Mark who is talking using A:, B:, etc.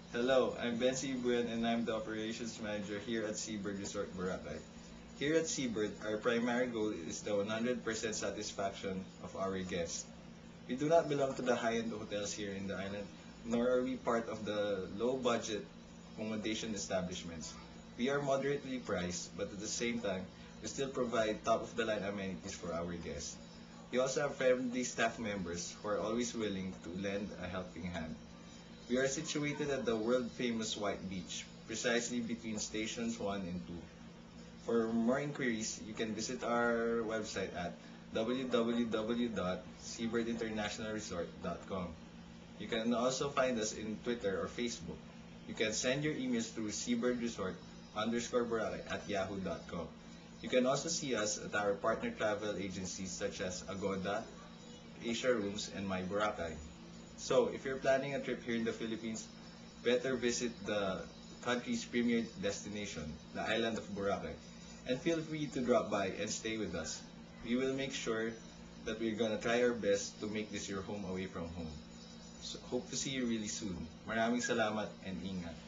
A: Hello, I'm Ben Seabird and I'm the operations manager here at Seabird Resort Boracay. Here at Seabird, our primary goal is the 100% satisfaction of our guests. We do not belong to the high-end hotels here in the island, nor are we part of the low-budget accommodation establishments. We are moderately priced, but at the same time, we still provide top-of-the-line amenities for our guests. We also have friendly staff members who are always willing to lend a helping hand. We are situated at the world-famous White Beach, precisely between stations 1 and 2. For more inquiries, you can visit our website at www.seabirdinternationalresort.com. You can also find us in Twitter or Facebook. You can send your emails through seabirdresort_boracay@yahoo.com. You can also see us at our partner travel agencies such as Agoda, Asia Rooms, and My Boracay. So, if you're planning a trip here in the Philippines, better visit the country's premier destination, the island of Boracay. And feel free to drop by and stay with us. We will make sure that we're gonna try our best to make this your home away from home. So, hope to see you really soon. Maraming salamat and ingat.